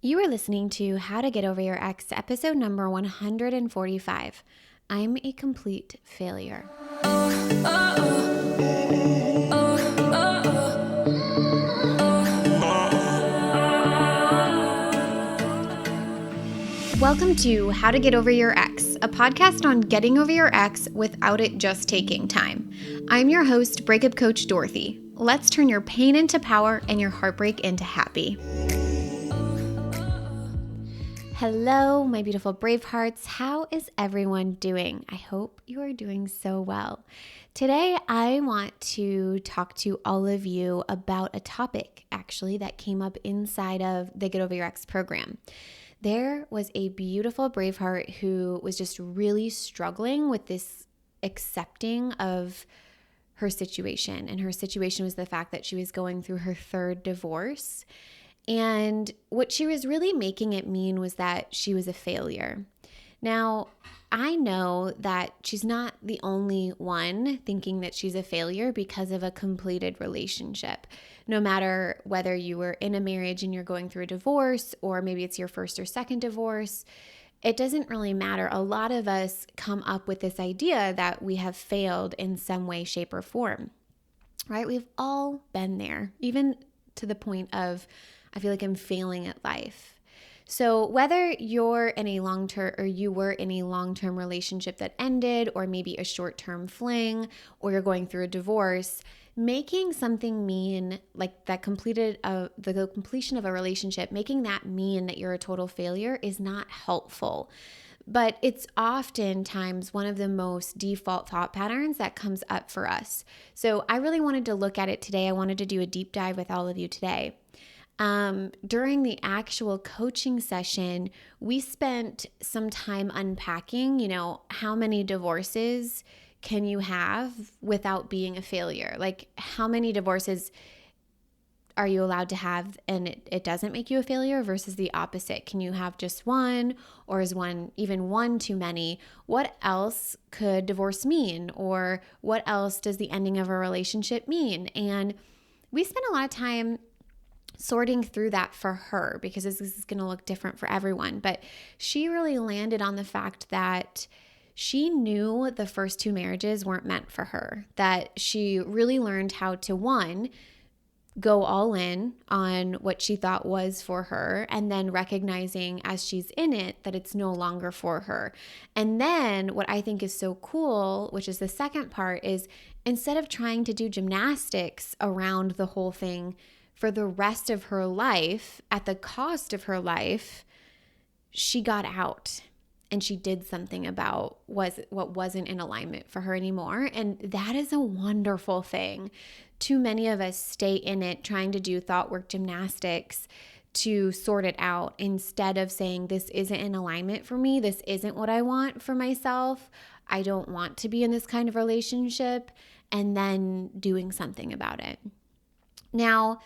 You are listening to How to Get Over Your Ex, episode number 145. I'm a complete failure. Welcome to How to Get Over Your Ex, a podcast on getting over your ex without it just taking time. I'm your host, breakup coach Dorothy. Let's turn your pain into power and your heartbreak into happy. Hello, my beautiful Bravehearts. How is everyone doing? I hope you are doing so well. Today, I want to talk to all of you about a topic, actually, that came up inside of the Get Over Your Ex program. There was a beautiful Braveheart who was just really struggling with this accepting of her situation. And her situation was the fact that she was going through her third divorce. And what she was really making it mean was that she was a failure. Now, I know that she's not the only one thinking that she's a failure because of a completed relationship. No matter whether you were in a marriage and you're going through a divorce, or maybe it's your first or second divorce, it doesn't really matter. A lot of us come up with this idea that we have failed in some way, shape, or form, right? We've all been there, even to the point of, I feel like I'm failing at life. So whether you're in a long-term or you were in a long-term relationship that ended, or maybe a short-term fling, or you're going through a divorce, making something mean like that the completion of a relationship, making that mean that you're a total failure is not helpful. But it's oftentimes one of the most default thought patterns that comes up for us. So I really wanted to look at it today. I wanted to do a deep dive with all of you today. During the actual coaching session, we spent some time unpacking, how many divorces can you have without being a failure? Like, how many divorces are you allowed to have and it doesn't make you a failure versus the opposite? Can you have just one, or is even one too many? What else could divorce mean? Or what else does the ending of a relationship mean? And we spent a lot of time sorting through that for her, because this is going to look different for everyone. But she really landed on the fact that she knew the first two marriages weren't meant for her, that she really learned how to, one, go all in on what she thought was for her, and then recognizing as she's in it that it's no longer for her. And then what I think is so cool, which is the second part, is instead of trying to do gymnastics around the whole thing for the rest of her life, at the cost of her life, she got out and she did something about what wasn't in alignment for her anymore. And that is a wonderful thing. Too many of us stay in it trying to do thought work gymnastics to sort it out, instead of saying, this isn't in alignment for me. This isn't what I want for myself. I don't want to be in this kind of relationship, and then doing something about it. Now,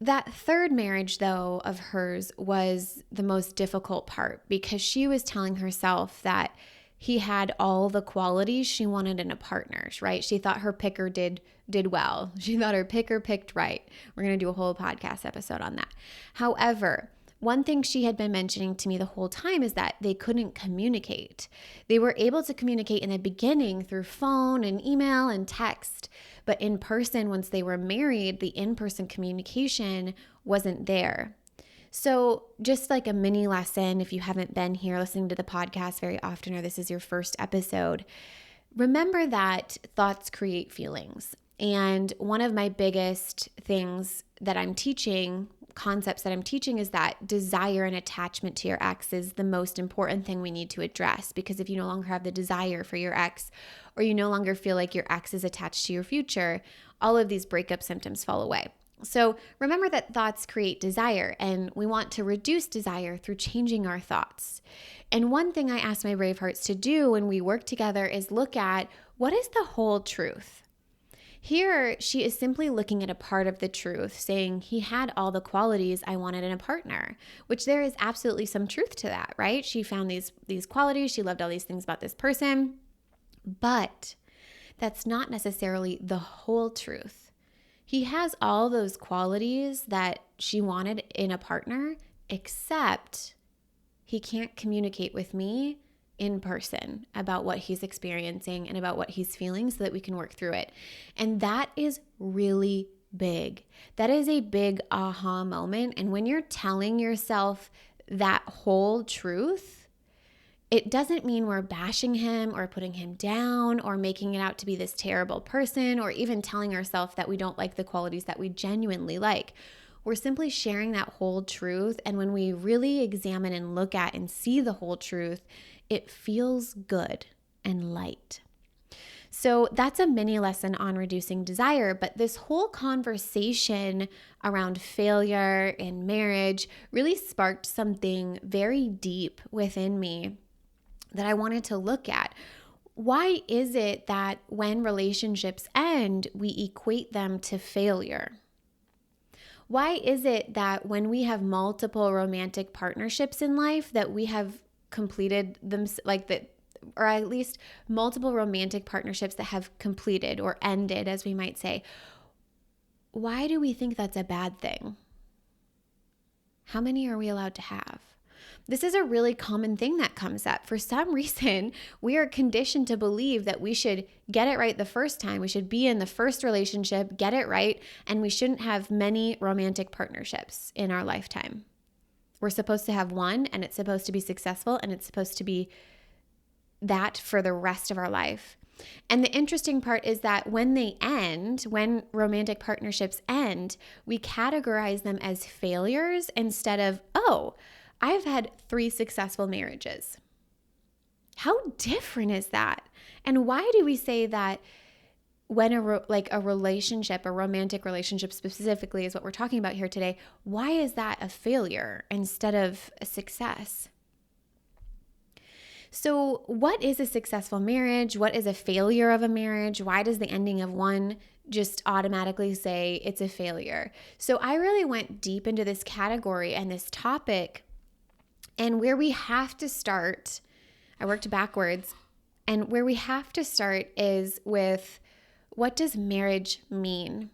that third marriage, though, of hers was the most difficult part, because she was telling herself that he had all the qualities she wanted in a partner, right? She thought her picker did well. She thought her picker picked right. We're going to do a whole podcast episode on that. However, one thing she had been mentioning to me the whole time is that they couldn't communicate. They were able to communicate in the beginning through phone and email and text, but in person, once they were married, the in-person communication wasn't there. So just like a mini lesson, if you haven't been here listening to the podcast very often, or this is your first episode, remember that thoughts create feelings. And one of my biggest things that I'm teaching, concepts that I'm teaching, is that desire and attachment to your ex is the most important thing we need to address. Because if you no longer have the desire for your ex, or you no longer feel like your ex is attached to your future, all of these breakup symptoms fall away. So remember that thoughts create desire, and we want to reduce desire through changing our thoughts. And one thing I ask my Bravehearts to do when we work together is look at, what is the whole truth? Here, she is simply looking at a part of the truth, saying he had all the qualities I wanted in a partner, which there is absolutely some truth to that, right? She found these qualities. She loved all these things about this person, but that's not necessarily the whole truth. He has all those qualities that she wanted in a partner, except he can't communicate with me in person about what he's experiencing and about what he's feeling so that we can work through it. And that is really big. That is a big aha moment. And when you're telling yourself that whole truth, it doesn't mean we're bashing him or putting him down or making it out to be this terrible person or even telling ourselves that we don't like the qualities that we genuinely like. We're simply sharing that whole truth. And when we really examine and look at and see the whole truth, it feels good and light. So that's a mini lesson on reducing desire. But this whole conversation around failure in marriage really sparked something very deep within me that I wanted to look at. Why is it that when relationships end, we equate them to failure? Why is it that when we have multiple romantic partnerships in life that we have completed them, like that, or at least multiple romantic partnerships that have completed or ended, as we might say, why do we think that's a bad thing? How many are we allowed to have? This is a really common thing that comes up. For some reason, we are conditioned to believe that we should get it right the first time. We should be in the first relationship, get it right, and we shouldn't have many romantic partnerships in our lifetime. We're supposed to have one, and it's supposed to be successful, and it's supposed to be that for the rest of our life. And the interesting part is that when they end, when romantic partnerships end, we categorize them as failures instead of, oh, I've had 3 successful marriages. How different is that? And why do we say that when a relationship, a romantic relationship specifically is what we're talking about here today, why is that a failure instead of a success? So what is a successful marriage? What is a failure of a marriage? Why does the ending of one just automatically say it's a failure? So I really went deep into this category and this topic. And where we have to start, I worked backwards, and where we have to start is with, what does marriage mean?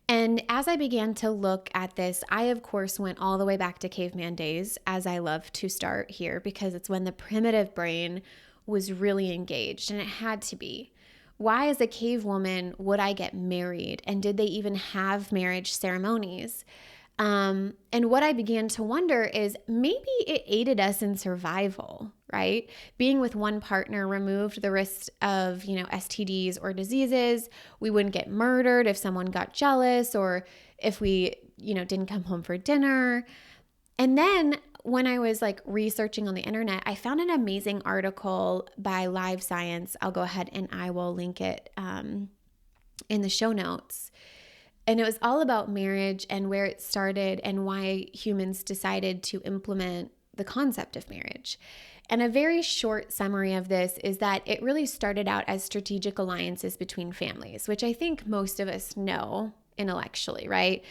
And as I began to look at this, I, of course, went all the way back to caveman days, as I love to start here, because it's when the primitive brain was really engaged, and it had to be. Why, as a cave woman, would I get married? And did they even have marriage ceremonies? And what I began to wonder is maybe it aided us in survival, right? Being with one partner removed the risk of, STDs or diseases. We wouldn't get murdered if someone got jealous or if we, didn't come home for dinner. And then when I was researching on the internet, I found an amazing article by Live Science. I'll go ahead and I will link it in the show notes. And it was all about marriage and where it started and why humans decided to implement the concept of marriage. And a very short summary of this is that it really started out as strategic alliances between families, which I think most of us know intellectually, right?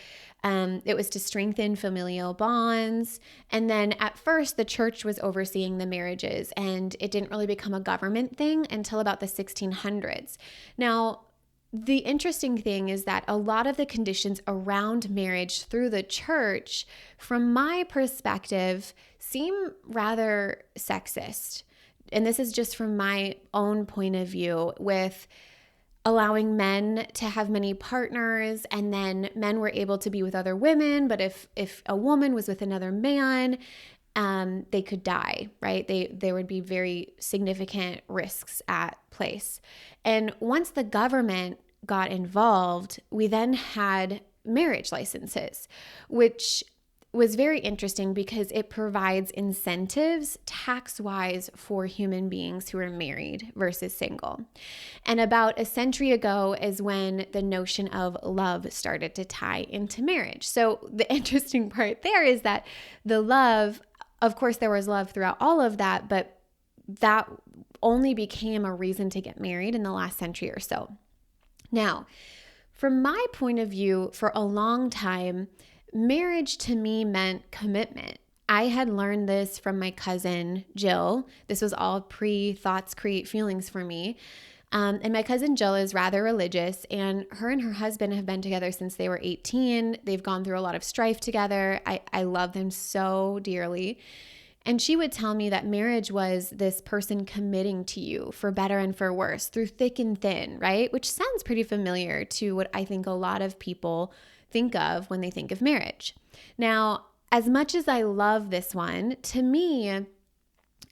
It was to strengthen familial bonds. And then at first, the church was overseeing the marriages, and it didn't really become a government thing until about the 1600s. Now, the interesting thing is that a lot of the conditions around marriage through the church, from my perspective, seem rather sexist. And this is just from my own point of view, with allowing men to have many partners, and then men were able to be with other women. But if a woman was with another man, they could die, right? There would be very significant risks at place. And once the government got involved, we then had marriage licenses, which was very interesting because it provides incentives tax-wise for human beings who are married versus single. And about a century ago is when the notion of love started to tie into marriage. So the interesting part there is that the love, of course, there was love throughout all of that, but that only became a reason to get married in the last century or so. Now, from my point of view, for a long time, marriage to me meant commitment. I had learned this from my cousin, Jill. This was all pre-thoughts create feelings for me. And my cousin Jill is rather religious, and her husband have been together since they were 18. They've gone through a lot of strife together. I love them so dearly. And she would tell me that marriage was this person committing to you for better and for worse, through thick and thin, right? Which sounds pretty familiar to what I think a lot of people think of when they think of marriage. Now, as much as I love this one, to me,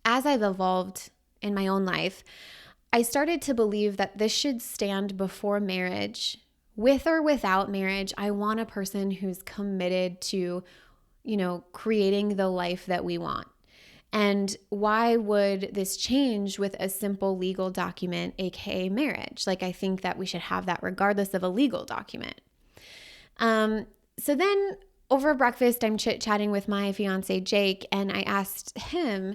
as I've evolved in my own life, I started to believe that this should stand before marriage. With or without marriage, I want a person who's committed to, creating the life that we want. And why would this change with a simple legal document, aka marriage? Like, I think that we should have that regardless of a legal document. So then over breakfast, I'm chit-chatting with my fiance, Jake, and I asked him,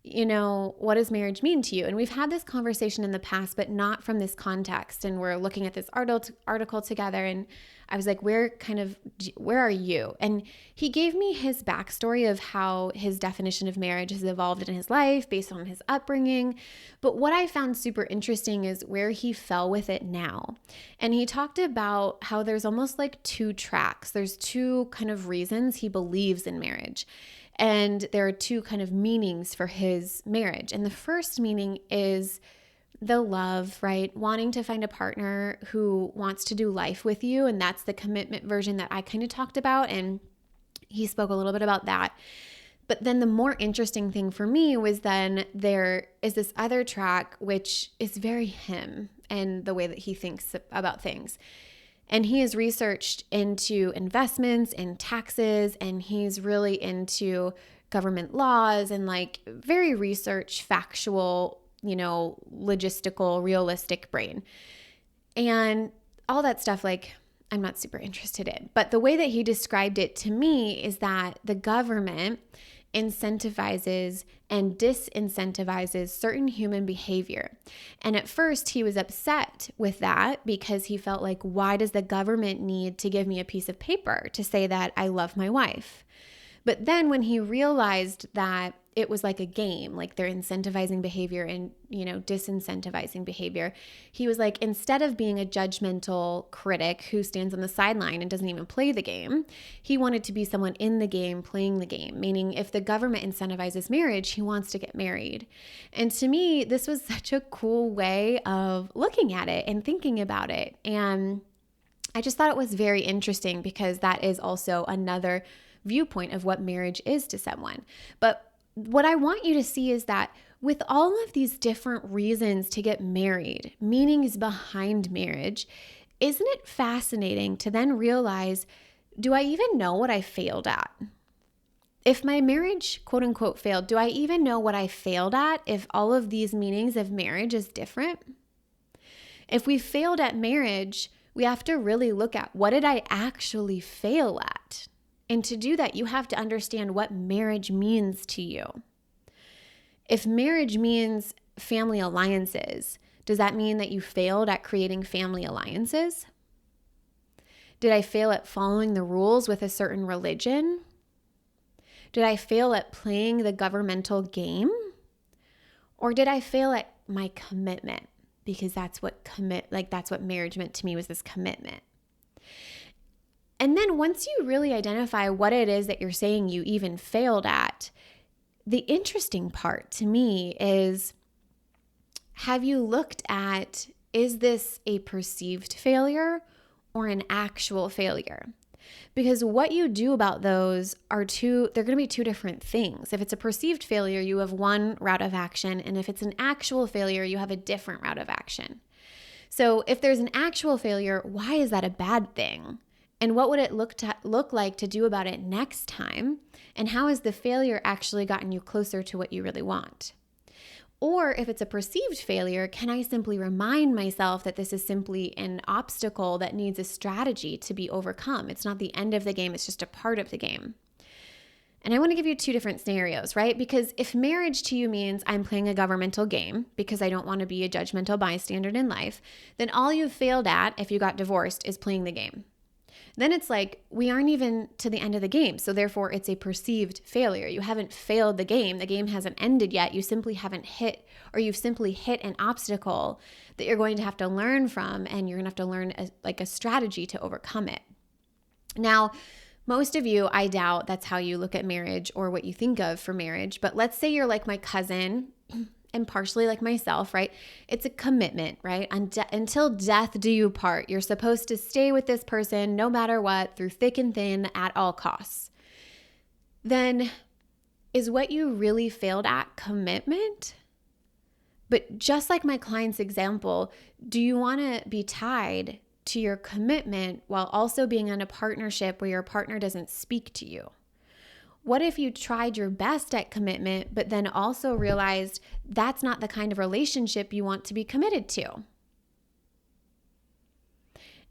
what does marriage mean to you? And we've had this conversation in the past, but not from this context. And we're looking at this article together, and I was like, where are you? And he gave me his backstory of how his definition of marriage has evolved in his life based on his upbringing. But what I found super interesting is where he fell with it now. And he talked about how there's almost like two tracks. There's two kind of reasons he believes in marriage. And there are two kind of meanings for his marriage. And the first meaning is the love, right? Wanting to find a partner who wants to do life with you. And that's the commitment version that I kind of talked about. And he spoke a little bit about that. But then the more interesting thing for me was then there is this other track, which is very him and the way that he thinks about things. And he has researched into investments and taxes, and he's really into government laws and like very research, factual, logistical, realistic brain. And all that stuff, like, I'm not super interested in. But the way that he described it to me is that the government incentivizes and disincentivizes certain human behavior. And at first he was upset with that because he felt like, why does the government need to give me a piece of paper to say that I love my wife? But then when he realized that it was like a game, like they're incentivizing behavior and, disincentivizing behavior, he was like, instead of being a judgmental critic who stands on the sideline and doesn't even play the game, he wanted to be someone in the game, playing the game, meaning if the government incentivizes marriage, he wants to get married. And to me, this was such a cool way of looking at it and thinking about it. And I just thought it was very interesting because that is also another viewpoint of what marriage is to someone. But what I want you to see is that with all of these different reasons to get married, meanings behind marriage, isn't it fascinating to then realize, do I even know what I failed at? If my marriage, quote unquote, failed, do I even know what I failed at if all of these meanings of marriage is different? If we failed at marriage, we have to really look at, what did I actually fail at? And to do that, you have to understand what marriage means to you. If marriage means family alliances, does that mean that you failed at creating family alliances? Did I fail at following the rules with a certain religion? Did I fail at playing the governmental game? Or did I fail at my commitment? Because that's what marriage meant to me, was this commitment. And then once you really identify what it is that you're saying you even failed at, the interesting part to me is, have you looked at, is this a perceived failure or an actual failure? Because what you do about those they're going to be two different things. If it's a perceived failure, you have one route of action. And if it's an actual failure, you have a different route of action. So if there's an actual failure, why is that a bad thing? And what would it look like to do about it next time? And how has the failure actually gotten you closer to what you really want? Or if it's a perceived failure, can I simply remind myself that this is simply an obstacle that needs a strategy to be overcome? It's not the end of the game, it's just a part of the game. And I want to give you two different scenarios, right? Because if marriage to you means I'm playing a governmental game because I don't want to be a judgmental bystander in life, then all you've failed at if you got divorced is playing the game. then it's like we aren't even to the end of the game. So therefore, it's a perceived failure. You haven't failed the game. The game hasn't ended yet. You simply haven't hit, or you've simply hit an obstacle that you're going to have to learn from, and you're going to have to learn a strategy to overcome it. Now, most of you, I doubt that's how you look at marriage or what you think of for marriage. But let's say you're like my cousin and partially like myself, right? It's a commitment, right? Until death do you part. You're supposed to stay with this person no matter what, through thick and thin, at all costs. Then is what you really failed at commitment? But just like my client's example, do you want to be tied to your commitment while also being in a partnership where your partner doesn't speak to you? What if you tried your best at commitment, but then also realized that's not the kind of relationship you want to be committed to?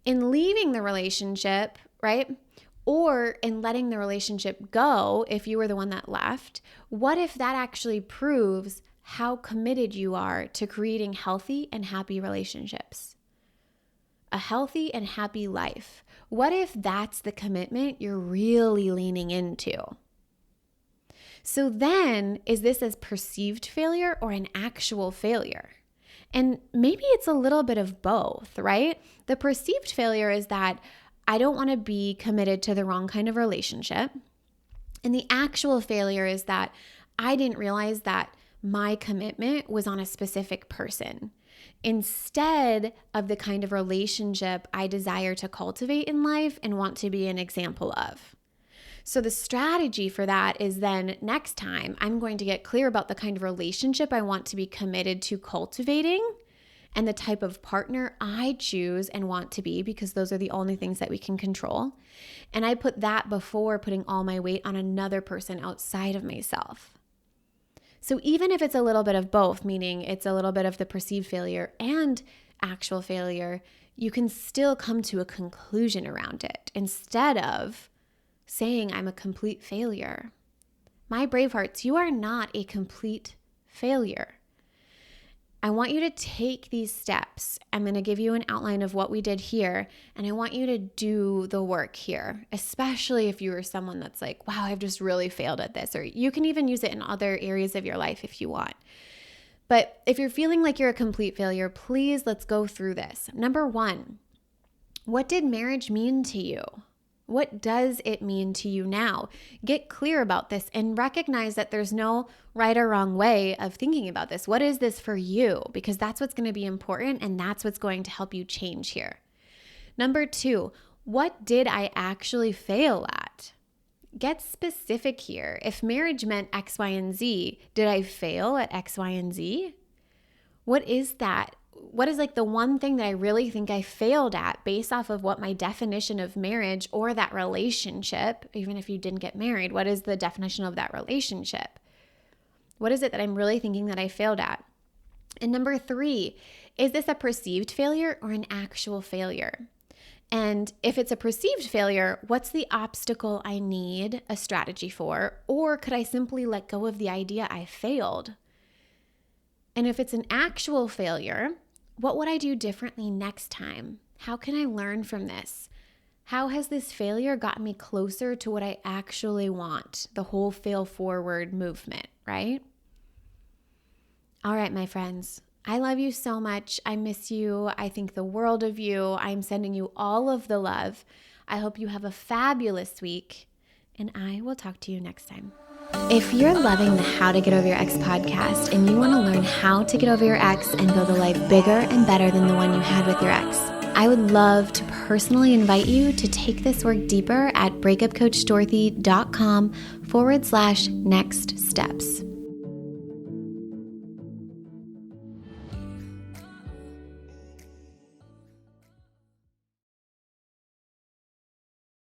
In leaving the relationship, right? Or in letting the relationship go, if you were the one that left, what if that actually proves how committed you are to creating healthy and happy relationships? A healthy and happy life. What if that's the commitment you're really leaning into? So then, is this a perceived failure or an actual failure? And maybe it's a little bit of both, right? The perceived failure is that I don't want to be committed to the wrong kind of relationship. And the actual failure is that I didn't realize that my commitment was on a specific person, instead of the kind of relationship I desire to cultivate in life and want to be an example of. So the strategy for that is then next time I'm going to get clear about the kind of relationship I want to be committed to cultivating and the type of partner I choose and want to be, because those are the only things that we can control. And I put that before putting all my weight on another person outside of myself. So even if it's a little bit of both, meaning it's a little bit of the perceived failure and actual failure, you can still come to a conclusion around it instead of saying I'm a complete failure. My Bravehearts, you are not a complete failure. I want you to take these steps. I'm going to give you an outline of what we did here, and I want you to do the work here, especially if you are someone that's like, wow, I've just really failed at this, or you can even use it in other areas of your life if you want. But if you're feeling like you're a complete failure, please, let's go through this. Number 1, what did marriage mean to you? What does it mean to you now? Get clear about this and recognize that there's no right or wrong way of thinking about this. What is this for you? Because that's what's going to be important, and that's what's going to help you change here. Number 2, what did I actually fail at? Get specific here. If marriage meant X, Y, and Z, did I fail at X, Y, and Z? What is that? What is like the one thing that I really think I failed at based off of what my definition of marriage or that relationship, even if you didn't get married, what is the definition of that relationship? What is it that I'm really thinking that I failed at? And number 3, is this a perceived failure or an actual failure? And if it's a perceived failure, what's the obstacle I need a strategy for? Or could I simply let go of the idea I failed? And if it's an actual failure, what would I do differently next time? How can I learn from this? How has this failure gotten me closer to what I actually want? The whole fail forward movement, right? All right, my friends. I love you so much. I miss you. I think the world of you. I'm sending you all of the love. I hope you have a fabulous week, and I will talk to you next time. If you're loving the How to Get Over Your Ex podcast and you want to learn how to get over your ex and build a life bigger and better than the one you had with your ex, I would love to personally invite you to take this work deeper at breakupcoachdorothy.com/next steps.